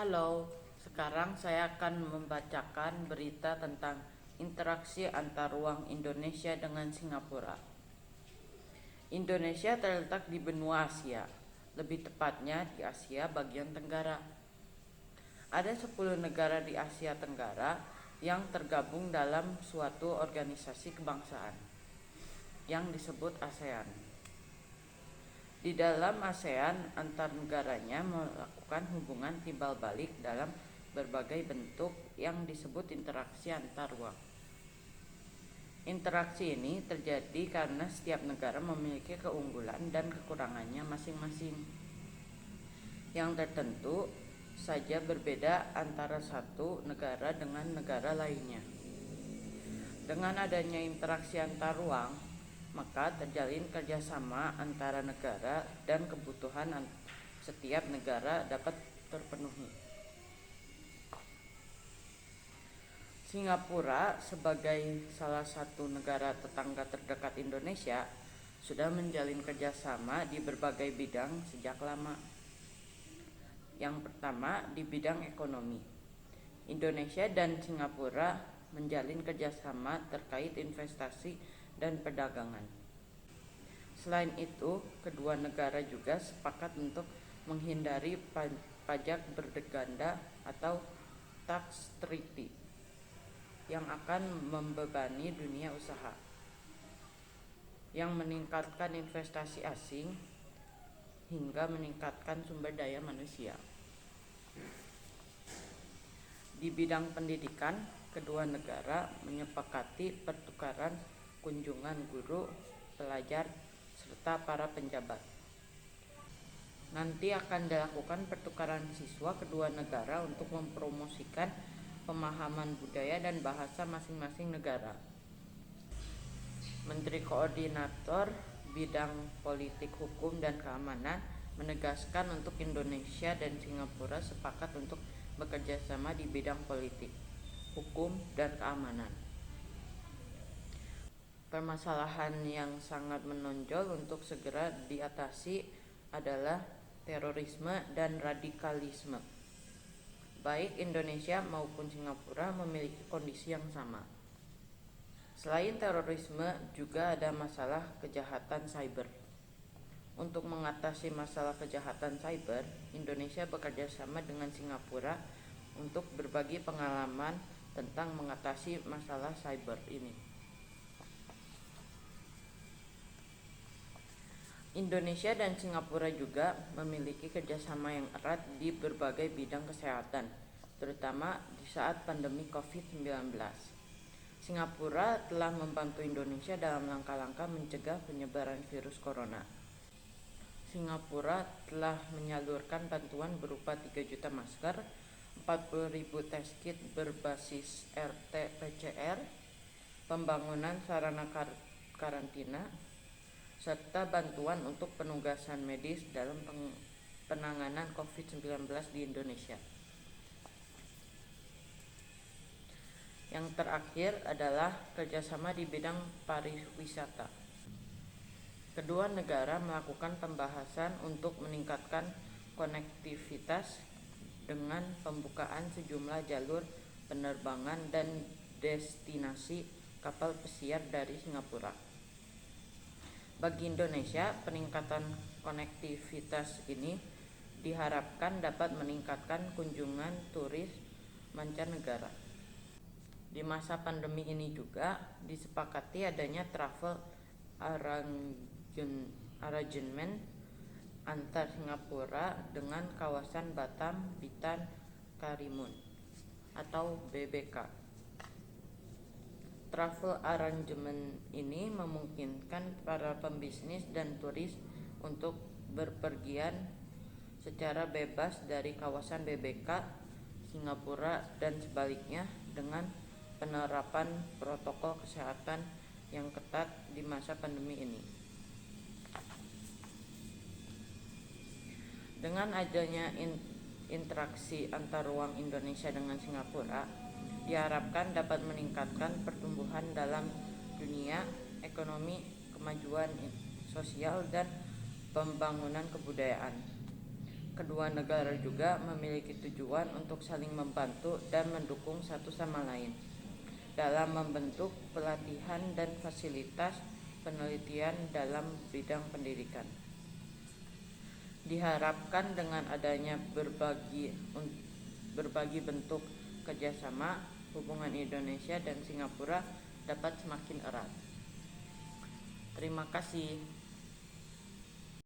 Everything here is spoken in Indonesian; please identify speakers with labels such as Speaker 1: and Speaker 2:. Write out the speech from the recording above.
Speaker 1: Halo, sekarang saya akan membacakan berita tentang interaksi antar ruang Indonesia dengan Singapura. Indonesia terletak di benua Asia, lebih tepatnya di Asia bagian Tenggara. Ada 10 negara di Asia Tenggara yang tergabung dalam suatu organisasi kebangsaan yang disebut ASEAN. Di dalam ASEAN, antar negaranya melakukan hubungan timbal balik dalam berbagai bentuk yang disebut interaksi antar ruang. Interaksi ini terjadi karena setiap negara memiliki keunggulan dan kekurangannya masing-masing, yang tertentu saja berbeda antara satu negara dengan negara lainnya. Dengan adanya interaksi antar ruang, maka terjalin kerjasama antara negara dan kebutuhan setiap negara dapat terpenuhi. Singapura sebagai salah satu negara tetangga terdekat Indonesia sudah menjalin kerjasama di berbagai bidang sejak lama. Yang pertama, di bidang ekonomi. Indonesia dan Singapura menjalin kerjasama terkait investasi dan perdagangan. Selain itu, kedua negara juga sepakat untuk menghindari pajak berganda atau tax treaty yang akan membebani dunia usaha, yang meningkatkan investasi asing hingga meningkatkan sumber daya manusia. Di bidang pendidikan, kedua negara menyepakati pertukaran kunjungan guru, pelajar, serta para penjabat. Nanti akan dilakukan pertukaran siswa kedua negara untuk mempromosikan pemahaman budaya dan bahasa masing-masing negara. Menteri Koordinator Bidang Politik, Hukum, dan Keamanan menegaskan untuk Indonesia dan Singapura sepakat untuk bekerja sama di bidang politik, hukum, dan keamanan. Permasalahan yang sangat menonjol untuk segera diatasi adalah terorisme dan radikalisme. Baik Indonesia maupun Singapura memiliki kondisi yang sama. Selain terorisme, juga ada masalah kejahatan cyber. Untuk mengatasi masalah kejahatan cyber, Indonesia bekerja sama dengan Singapura untuk berbagi pengalaman tentang mengatasi masalah cyber ini. Indonesia dan Singapura juga memiliki kerjasama yang erat di berbagai bidang kesehatan, terutama di saat pandemi COVID-19. Singapura telah membantu Indonesia dalam langkah-langkah mencegah penyebaran virus corona. Singapura telah menyalurkan bantuan berupa 3 juta masker, 40.000 test kit berbasis RT-PCR, pembangunan sarana karantina, serta bantuan untuk penugasan medis dalam penanganan COVID-19 di Indonesia. Yang terakhir adalah kerjasama di bidang pariwisata. Kedua negara melakukan pembahasan untuk meningkatkan konektivitas dengan pembukaan sejumlah jalur penerbangan dan destinasi kapal pesiar dari Singapura. Bagi Indonesia, peningkatan konektivitas ini diharapkan dapat meningkatkan kunjungan turis mancanegara. Di masa pandemi ini juga disepakati adanya travel arrangement antar Singapura dengan kawasan Batam, Bintan, Karimun atau BBK. Travel arrangement ini memungkinkan para pembisnis dan turis untuk berpergian secara bebas dari kawasan BBK Singapura dan sebaliknya dengan penerapan protokol kesehatan yang ketat di masa pandemi ini. Dengan adanya interaksi antar ruang Indonesia dengan Singapura, diharapkan dapat meningkatkan pertumbuhan dalam dunia ekonomi, kemajuan sosial, dan pembangunan kebudayaan. Kedua negara juga memiliki tujuan untuk saling membantu dan mendukung satu sama lain dalam membentuk pelatihan dan fasilitas penelitian dalam bidang pendidikan. Diharapkan dengan adanya berbagai bentuk kerjasama, hubungan Indonesia dan Singapura dapat semakin erat. Terima kasih.